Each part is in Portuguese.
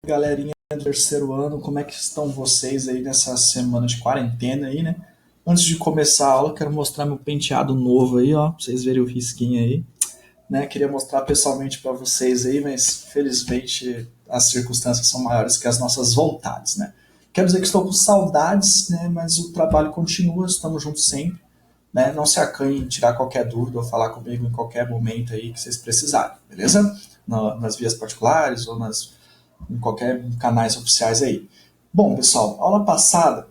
Galerinha do terceiro ano, como é que estão vocês aí nessa semana de quarentena aí, né? Antes de começar a aula, quero mostrar meu penteado novo aí, ó, pra vocês verem o risquinho aí, né? Queria mostrar pessoalmente para vocês aí, mas felizmente as circunstâncias são maiores que as nossas vontades, né? Quero dizer que estou com saudades, né? Mas o trabalho continua, estamos juntos sempre, né? Não se acanhem em tirar qualquer dúvida ou falar comigo em qualquer momento aí que vocês precisarem, beleza? Nas vias particulares ou em qualquer canais oficiais aí. Bom, pessoal, aula passada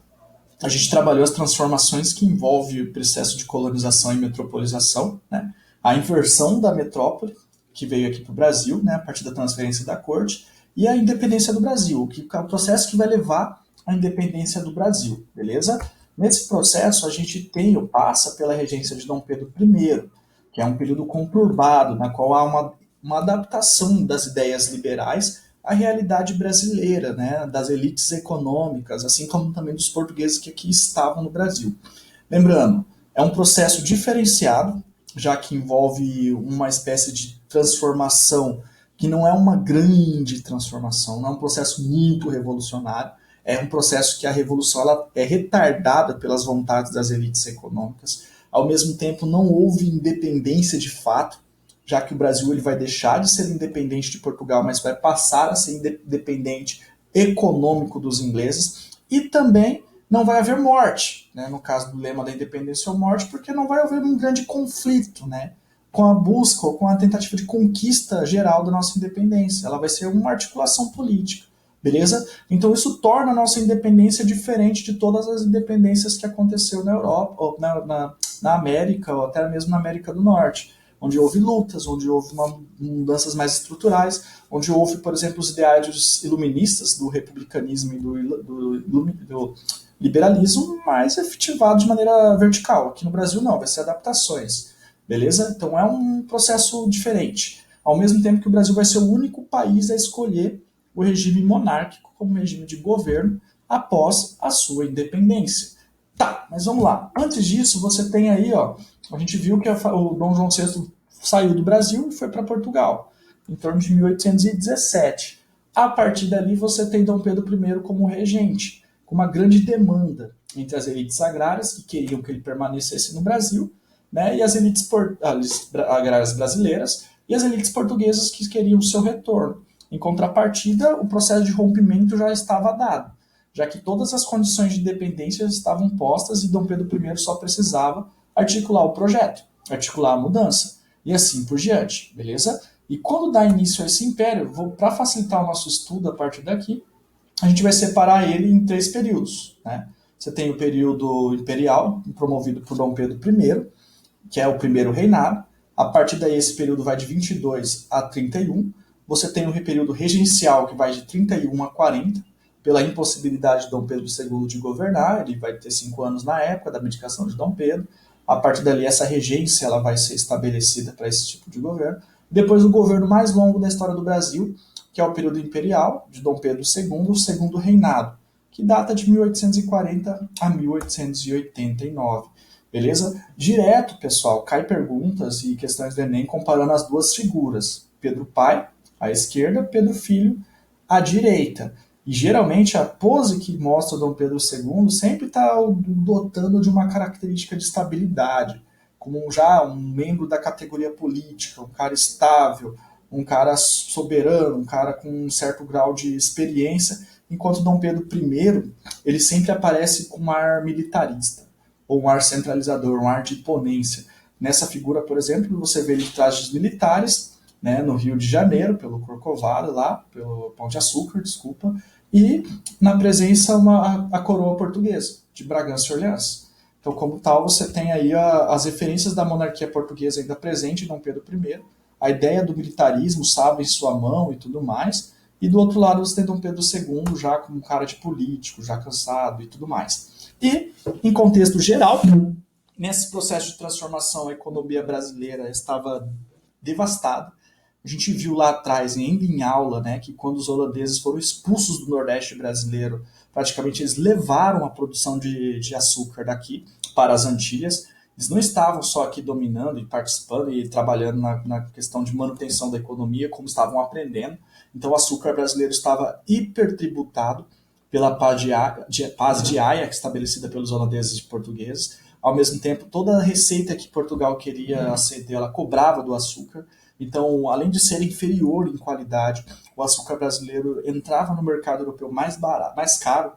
a gente trabalhou as transformações que envolvem o processo de colonização e metropolização, né? A inversão da metrópole, que veio aqui para o Brasil, né, a partir da transferência da corte, e a independência do Brasil, que é o processo que vai levar à independência do Brasil, beleza? Nesse processo, a gente tem ou passa pela regência de Dom Pedro I, que é um período conturbado, na qual há uma adaptação das ideias liberais à realidade brasileira, né, das elites econômicas, assim como também dos portugueses que aqui estavam no Brasil. Lembrando, é um processo diferenciado, já que envolve uma espécie de transformação que não é uma grande transformação, não é um processo muito revolucionário, é um processo que a revolução ela é retardada pelas vontades das elites econômicas. Ao mesmo tempo, não houve independência de fato, já que o Brasil ele vai deixar de ser independente de Portugal, mas vai passar a ser independente econômico dos ingleses, e também não vai haver morte, né, no caso do lema da independência ou morte, porque não vai haver um grande conflito, né, com a busca ou com a tentativa de conquista geral da nossa independência. Ela vai ser uma articulação política, beleza? Então isso torna a nossa independência diferente de todas as independências que aconteceu na Europa, ou na América, ou até mesmo na América do Norte, onde houve lutas, onde houve mudanças mais estruturais, onde houve, por exemplo, os ideários iluministas do republicanismo e do liberalismo mais efetivado de maneira vertical. Aqui no Brasil não, vai ser adaptações, beleza? Então é um processo diferente. Ao mesmo tempo que o Brasil vai ser o único país a escolher o regime monárquico como regime de governo após a sua independência. Tá, mas vamos lá. Antes disso, você tem aí, ó, a gente viu que o Dom João VI saiu do Brasil e foi para Portugal, em torno de 1817. A partir dali, você tem Dom Pedro I como regente, com uma grande demanda entre as elites agrárias, que queriam que ele permanecesse no Brasil, né, e as elites agrárias brasileiras, e as elites portuguesas que queriam o seu retorno. Em contrapartida, o processo de rompimento já estava dado, já que todas as condições de independência estavam postas e Dom Pedro I só precisava articular o projeto, articular a mudança, e assim por diante, beleza? E quando dá início a esse império, para facilitar o nosso estudo a partir daqui, a gente vai separar ele em três períodos, né? Você tem o período imperial, promovido por Dom Pedro I, que é o primeiro reinado. A partir daí, esse período vai de 22 a 31. Você tem o período regencial, que vai de 31 a 40, pela impossibilidade de Dom Pedro II de governar. Ele vai ter 5 anos na época da abdicação de Dom Pedro. A partir dali, essa regência ela vai ser estabelecida para esse tipo de governo. Depois, o governo mais longo da história do Brasil, que é o período imperial, de Dom Pedro II, o segundo reinado, que data de 1840 a 1889. Beleza? Direto, pessoal, cai perguntas e questões do Enem comparando as duas figuras. Pedro pai, à esquerda, Pedro filho, à direita. E geralmente a pose que mostra Dom Pedro II sempre está dotando de uma característica de estabilidade, como já um membro da categoria política, um cara estável, um cara soberano, um cara com um certo grau de experiência, enquanto Dom Pedro I ele sempre aparece com um ar militarista, ou um ar centralizador, um ar de imponência. Nessa figura, por exemplo, você vê ele de trajes militares, né, no Rio de Janeiro, pelo Corcovado, lá, pelo Pão de Açúcar, desculpa, e na presença a coroa portuguesa, de Bragança e Orleans. Então, como tal, você tem aí as referências da monarquia portuguesa ainda presente em Dom Pedro I, a ideia do militarismo, sabe, em sua mão e tudo mais, e do outro lado você tem Dom Pedro II já como um cara de político, já cansado e tudo mais. E, em contexto geral, nesse processo de transformação, a economia brasileira estava devastada. A gente viu lá atrás, ainda em aula, né, que quando os holandeses foram expulsos do Nordeste brasileiro, praticamente eles levaram a produção de açúcar daqui para as Antilhas. Eles não estavam só aqui dominando e participando e trabalhando na questão de manutenção da economia, como estavam aprendendo. Então o açúcar brasileiro estava hipertributado pela paz de Haia, estabelecida pelos holandeses e portugueses. Ao mesmo tempo, toda a receita que Portugal queria aceder, ela cobrava do açúcar. Então, além de ser inferior em qualidade, o açúcar brasileiro entrava no mercado europeu mais barato, mais caro,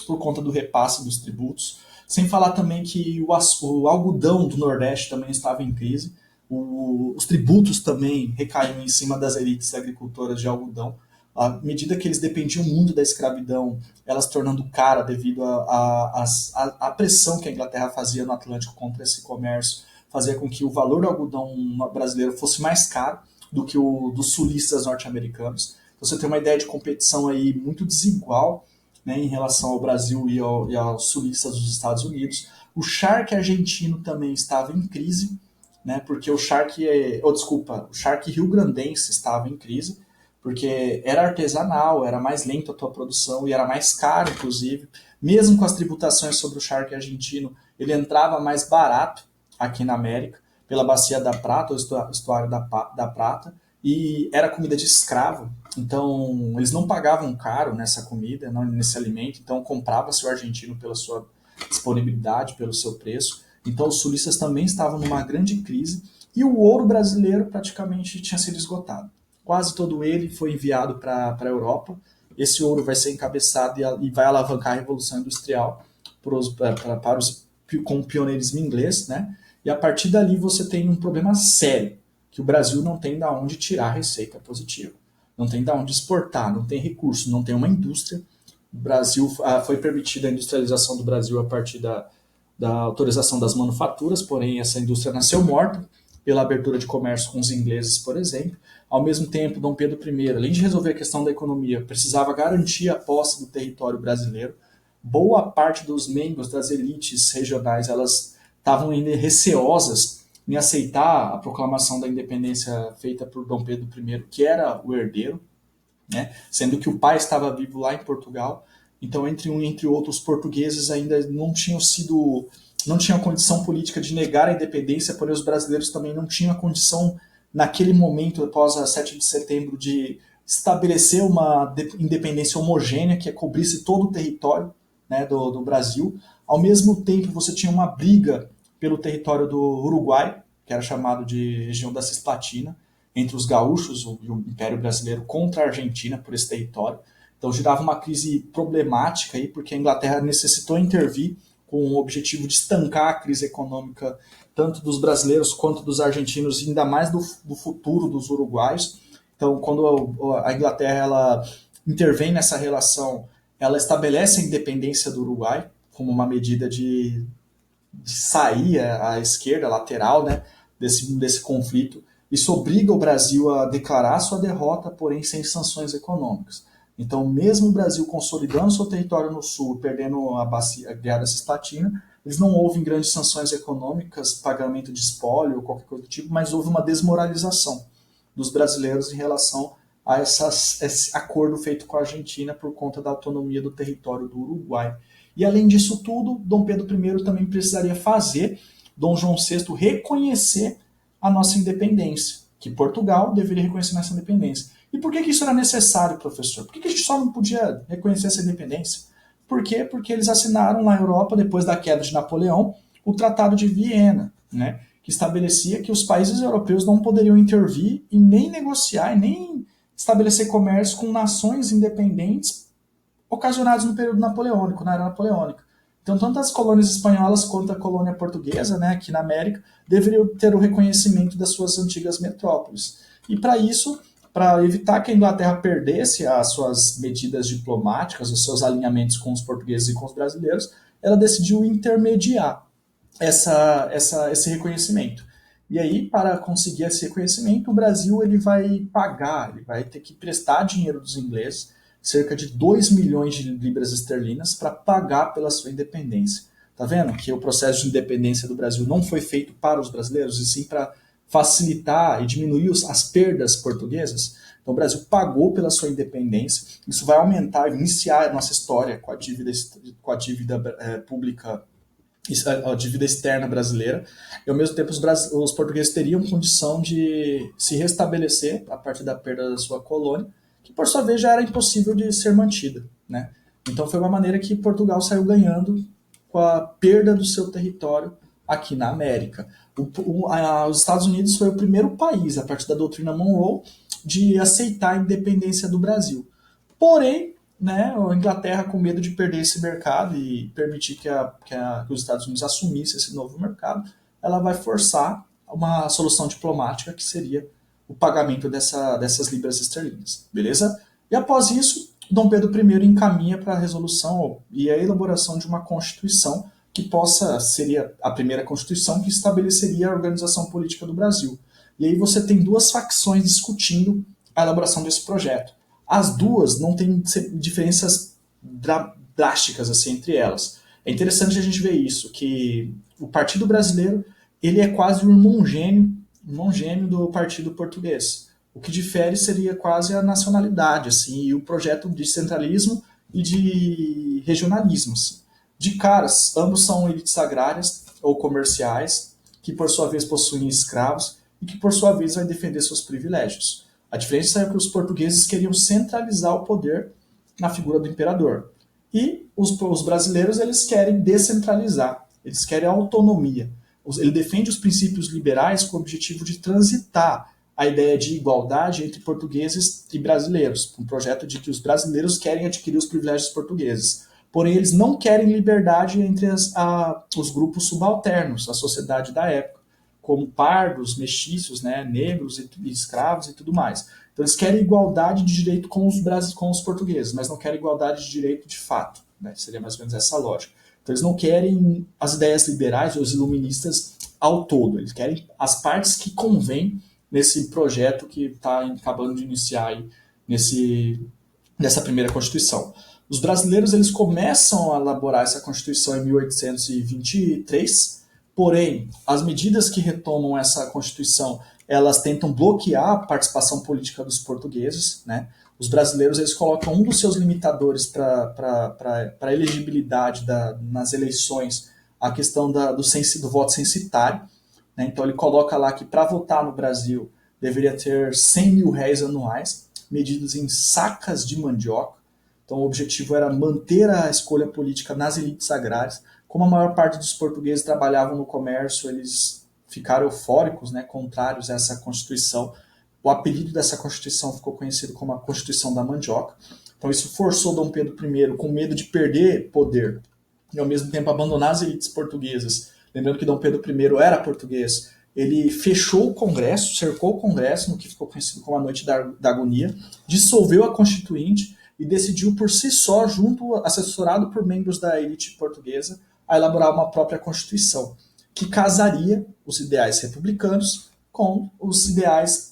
por conta do repasse dos tributos. Sem falar também que o algodão do Nordeste também estava em crise. Os tributos também recaíam em cima das elites agricultoras de algodão. À medida que eles dependiam muito da escravidão, elas tornando cara devido à pressão que a Inglaterra fazia no Atlântico contra esse comércio, fazia com que o valor do algodão brasileiro fosse mais caro do que o dos sulistas norte-americanos. Então, você tem uma ideia de competição aí muito desigual, né, em relação ao Brasil e aos sulistas dos Estados Unidos. O charque argentino também estava em crise, né, porque o charque rio-grandense estava em crise, porque era artesanal, era mais lento a tua produção e era mais caro, inclusive. Mesmo com as tributações sobre o charque argentino, ele entrava mais barato aqui na América, pela Bacia da Prata, o estuário da Prata, e era comida de escravo. Então, eles não pagavam caro nessa comida, nesse alimento, então comprava-se o argentino pela sua disponibilidade, pelo seu preço. Então, os sulistas também estavam numa grande crise e o ouro brasileiro praticamente tinha sido esgotado. Quase todo ele foi enviado para a Europa. Esse ouro vai ser encabeçado e vai alavancar a Revolução Industrial para os com o pioneirismo inglês, né? E a partir dali você tem um problema sério, que o Brasil não tem de onde tirar receita positiva, não tem de onde exportar, não tem recurso, não tem uma indústria. O Brasil foi permitida a industrialização do Brasil a partir da autorização das manufaturas, porém essa indústria nasceu morta pela abertura de comércio com os ingleses, por exemplo. Ao mesmo tempo, Dom Pedro I, além de resolver a questão da economia, precisava garantir a posse do território brasileiro. Boa parte dos membros das elites regionais, elas estavam ainda receosas em aceitar a proclamação da independência feita por Dom Pedro I, que era o herdeiro, né? Sendo que o pai estava vivo lá em Portugal. Então, entre um e entre outros, os portugueses ainda não tinham condição política de negar a independência, porém os brasileiros também não tinham a condição, naquele momento, após a 7 de setembro, de estabelecer uma independência homogênea que cobrisse todo o território, né, do Brasil. Ao mesmo tempo, você tinha uma briga pelo território do Uruguai, que era chamado de região da Cisplatina, entre os gaúchos e o Império Brasileiro contra a Argentina por esse território. Então girava uma crise problemática aí, porque a Inglaterra necessitou intervir com o objetivo de estancar a crise econômica tanto dos brasileiros quanto dos argentinos, e ainda mais do futuro dos uruguaios. Então, quando a Inglaterra ela intervém nessa relação, ela estabelece a independência do Uruguai como uma medida de sair à esquerda, lateral, né, desse conflito. Isso obriga o Brasil a declarar sua derrota, porém sem sanções econômicas. Então, mesmo o Brasil consolidando seu território no sul, perdendo a Guerra Cisplatina, eles não houve grandes sanções econômicas, pagamento de espólio ou qualquer coisa do tipo, mas houve uma desmoralização dos brasileiros em relação a esse acordo feito com a Argentina por conta da autonomia do território do Uruguai. E além disso tudo, Dom Pedro I também precisaria fazer Dom João VI reconhecer a nossa independência, que Portugal deveria reconhecer nossa independência. E por que isso era necessário, professor? Por que a gente só não podia reconhecer essa independência? Por quê? Porque eles assinaram na Europa, depois da queda de Napoleão, o Tratado de Viena, né, que estabelecia que os países europeus não poderiam intervir e nem negociar, e nem estabelecer comércio com nações independentes ocasionadas no período napoleônico, na era napoleônica. Então, tanto as colônias espanholas quanto a colônia portuguesa, né, aqui na América, deveriam ter o reconhecimento das suas antigas metrópoles. E para isso, para evitar que a Inglaterra perdesse as suas medidas diplomáticas, os seus alinhamentos com os portugueses e com os brasileiros, ela decidiu intermediar esse reconhecimento. E aí, para conseguir esse reconhecimento, o Brasil ele vai ter que prestar dinheiro dos ingleses, cerca de 2 milhões de libras esterlinas, para pagar pela sua independência. Tá vendo que o processo de independência do Brasil não foi feito para os brasileiros, e sim para facilitar e diminuir as perdas portuguesas? Então o Brasil pagou pela sua independência. Isso vai aumentar, iniciar a nossa história com a dívida pública a dívida externa brasileira, e ao mesmo tempo os portugueses teriam condição de se restabelecer a partir da perda da sua colônia, que por sua vez já era impossível de ser mantida, né? Então foi uma maneira que Portugal saiu ganhando com a perda do seu território aqui na América. Os Estados Unidos foi o primeiro país, a partir da doutrina Monroe, de aceitar a independência do Brasil. Porém, né, a Inglaterra, com medo de perder esse mercado e permitir que os Estados Unidos assumissem esse novo mercado, ela vai forçar uma solução diplomática que seria o pagamento dessas libras esterlinas, beleza? E após isso, Dom Pedro I encaminha para a resolução e a elaboração de uma constituição que seria a primeira constituição que estabeleceria a organização política do Brasil. E aí você tem duas facções discutindo a elaboração desse projeto. As duas não têm diferenças drásticas assim entre elas. É interessante a gente ver isso, que o Partido Brasileiro ele é quase o irmão gêmeo do Partido Português. O que difere seria quase a nacionalidade assim, e o projeto de centralismo e de regionalismo. Assim. De caras, ambos são elites agrárias ou comerciais, que por sua vez possuem escravos e que por sua vez vai defender seus privilégios. A diferença é que os portugueses queriam centralizar o poder na figura do imperador. E os brasileiros eles querem descentralizar, eles querem autonomia. Ele defende os princípios liberais com o objetivo de transitar a ideia de igualdade entre portugueses e brasileiros, um projeto de que os brasileiros querem adquirir os privilégios portugueses. Porém, eles não querem liberdade entre os grupos subalternos, a sociedade da época, como pardos, mestiços, né, negros e escravos e tudo mais. Então, eles querem igualdade de direito com os portugueses, mas não querem igualdade de direito de fato. Né? Seria mais ou menos essa a lógica. Então, eles não querem as ideias liberais ou os iluministas ao todo. Eles querem as partes que convêm nesse projeto que está acabando de iniciar aí nessa primeira Constituição. Os brasileiros eles começam a elaborar essa Constituição em 1823, porém, as medidas que retomam essa Constituição, elas tentam bloquear a participação política dos portugueses, né? Os brasileiros eles colocam um dos seus limitadores para a elegibilidade nas eleições a questão do voto censitário. Né? Então ele coloca lá que para votar no Brasil deveria ter 100 mil réis anuais, medidos em sacas de mandioca. Então o objetivo era manter a escolha política nas elites agrárias. Como a maior parte dos portugueses trabalhavam no comércio, eles ficaram eufóricos, né, contrários a essa Constituição. O apelido dessa Constituição ficou conhecido como a Constituição da Mandioca. Então isso forçou Dom Pedro I, com medo de perder poder e ao mesmo tempo abandonar as elites portuguesas. Lembrando que Dom Pedro I era português. Ele fechou o Congresso, cercou o Congresso, no que ficou conhecido como a Noite da Agonia, dissolveu a Constituinte e decidiu por si só, assessorado por membros da elite portuguesa, a elaborar uma própria Constituição, que casaria os ideais republicanos com os ideais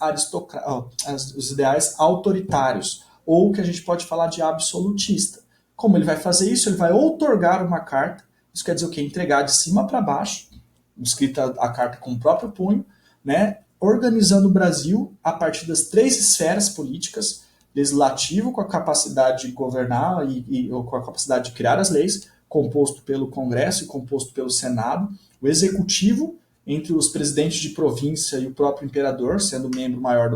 autoritários, ou que a gente pode falar de absolutista. Como ele vai fazer isso? Ele vai outorgar uma carta, isso quer dizer o quê? Entregar de cima para baixo, escrita a carta com o próprio punho, né? Organizando o Brasil a partir das três esferas políticas, legislativo com a capacidade de governar ou com a capacidade de criar as leis, composto pelo Congresso e composto pelo Senado, o executivo, entre os presidentes de província e o próprio imperador, sendo o membro maior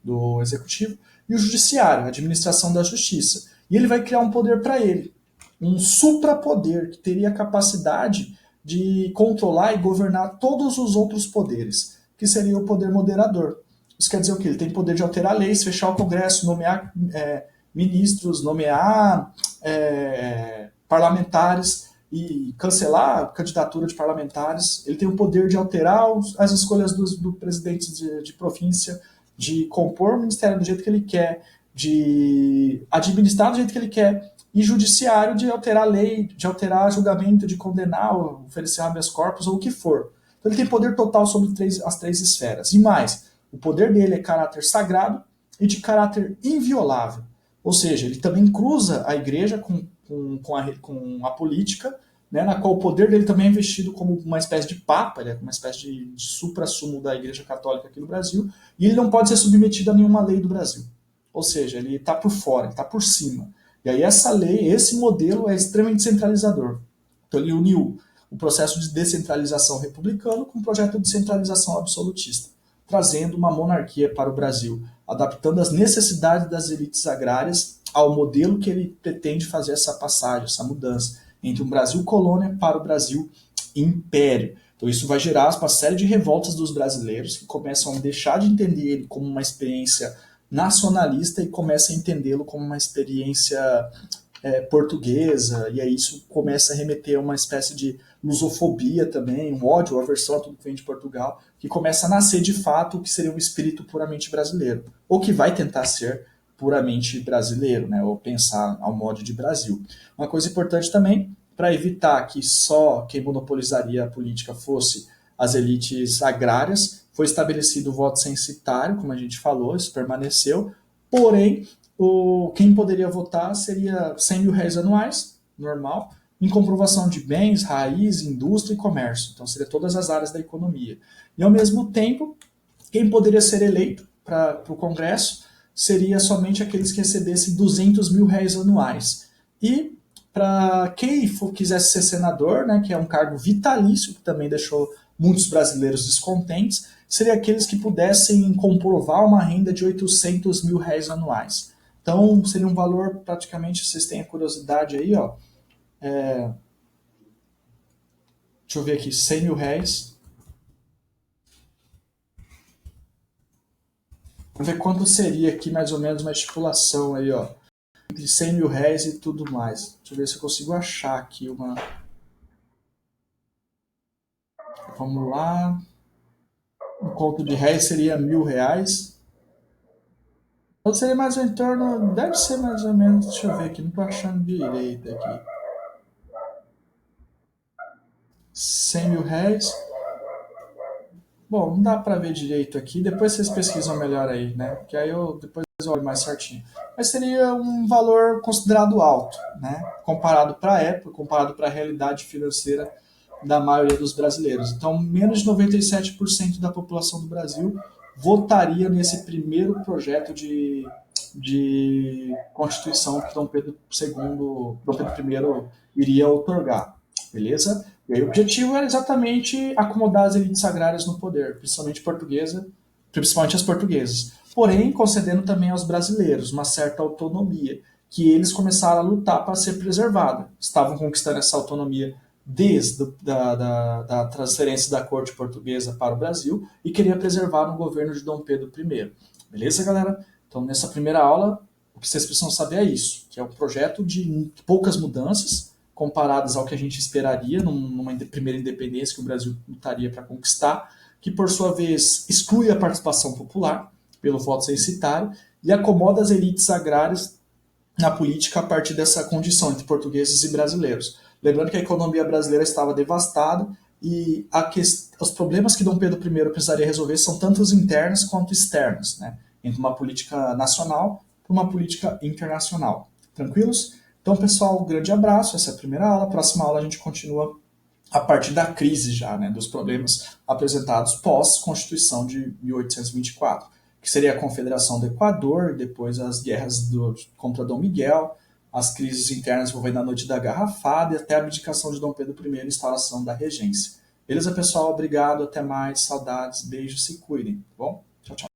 do executivo, e o judiciário, a administração da justiça. E ele vai criar um poder para ele, um suprapoder, que teria a capacidade de controlar e governar todos os outros poderes, que seria o poder moderador. Isso quer dizer o quê? Ele tem poder de alterar leis, fechar o Congresso, nomear ministros, nomear parlamentares e cancelar a candidatura de parlamentares. Ele tem o poder de alterar as escolhas do presidente de província, de compor o ministério do jeito que ele quer, de administrar do jeito que ele quer, e judiciário de alterar a lei, de alterar julgamento, de condenar, oferecer habeas corpus ou o que for. Então ele tem poder total sobre as três esferas. E mais, o poder dele é caráter sagrado e de caráter inviolável. Ou seja, ele também cruza a igreja com a política, né, na qual o poder dele também é investido como uma espécie de papa, ele é uma espécie de supra-sumo da igreja católica aqui no Brasil, e ele não pode ser submetido a nenhuma lei do Brasil. Ou seja, ele está por fora, ele está por cima. E aí essa lei, esse modelo é extremamente centralizador. Então ele uniu o processo de descentralização republicano com um projeto de centralização absolutista, trazendo uma monarquia para o Brasil, adaptando as necessidades das elites agrárias ao modelo que ele pretende fazer essa passagem, essa mudança entre um Brasil colônia para o Brasil império. Então isso vai gerar uma série de revoltas dos brasileiros que começam a deixar de entender ele como uma experiência nacionalista e começam a entendê-lo como uma experiência portuguesa, e aí isso começa a remeter a uma espécie de lusofobia também, um ódio, aversão a tudo que vem de Portugal, que começa a nascer de fato o que seria um espírito puramente brasileiro, ou que vai tentar ser puramente brasileiro, né, ou pensar ao modo de Brasil. Uma coisa importante também, para evitar que só quem monopolizaria a política fosse as elites agrárias, foi estabelecido o voto censitário, como a gente falou, isso permaneceu, porém, quem poderia votar seria R$ 100.000 anuais, normal, em comprovação de bens, raiz, indústria e comércio. Então, seria todas as áreas da economia. E, ao mesmo tempo, quem poderia ser eleito para o Congresso seria somente aqueles que recebessem R$ 200.000 anuais. E, para quem quisesse ser senador, né, que é um cargo vitalício, que também deixou muitos brasileiros descontentes, seria aqueles que pudessem comprovar uma renda de R$ 800.000 anuais. Então, seria um valor praticamente, vocês têm a curiosidade aí, ó. Deixa eu ver aqui, R$ 100.000. Vamos ver quanto seria aqui mais ou menos uma estipulação aí, ó. Entre R$ 100.000 e tudo mais. Deixa eu ver se eu consigo achar aqui uma. Vamos lá. Um conto de réis seria R$ 1.000. Então seria mais em torno. Deve ser mais ou menos. Deixa eu ver aqui, não estou achando direito aqui. R$ 100.000. Bom, não dá para ver direito aqui. Depois vocês pesquisam melhor aí, né? Que aí depois eu olho mais certinho. Mas seria um valor considerado alto, né? Comparado para a época, comparado para a realidade financeira da maioria dos brasileiros. Então, menos de 97% da população do Brasil votaria nesse primeiro projeto de Constituição que Dom Pedro I iria otorgar, beleza? E aí o objetivo era exatamente acomodar as elites agrárias no poder, principalmente as portuguesas. Porém, concedendo também aos brasileiros uma certa autonomia, que eles começaram a lutar para ser preservada. Estavam conquistando essa autonomia desde da transferência da corte portuguesa para o Brasil e queria preservar no governo de Dom Pedro I. Beleza, galera? Então, nessa primeira aula, o que vocês precisam saber é isso, que é um projeto de poucas mudanças, comparadas ao que a gente esperaria numa primeira independência que o Brasil lutaria para conquistar, que, por sua vez, exclui a participação popular pelo voto censitário e acomoda as elites agrárias na política a partir dessa condição entre portugueses e brasileiros. Lembrando que a economia brasileira estava devastada e os problemas que Dom Pedro I precisaria resolver são tanto os internos quanto externos, né? Entre uma política nacional e uma política internacional. Tranquilos? Então, pessoal, um grande abraço. Essa é a primeira aula. Próxima aula a gente continua a partir da crise já, né? Dos problemas apresentados pós-Constituição de 1824, que seria a Confederação do Equador, depois as guerras contra Dom Miguel, as crises internas envolvendo a Noite da Garrafada e até a abdicação de Dom Pedro I e a instalação da regência. Beleza, pessoal? Obrigado, até mais, saudades, beijos, se cuidem, tá bom? Tchau, tchau.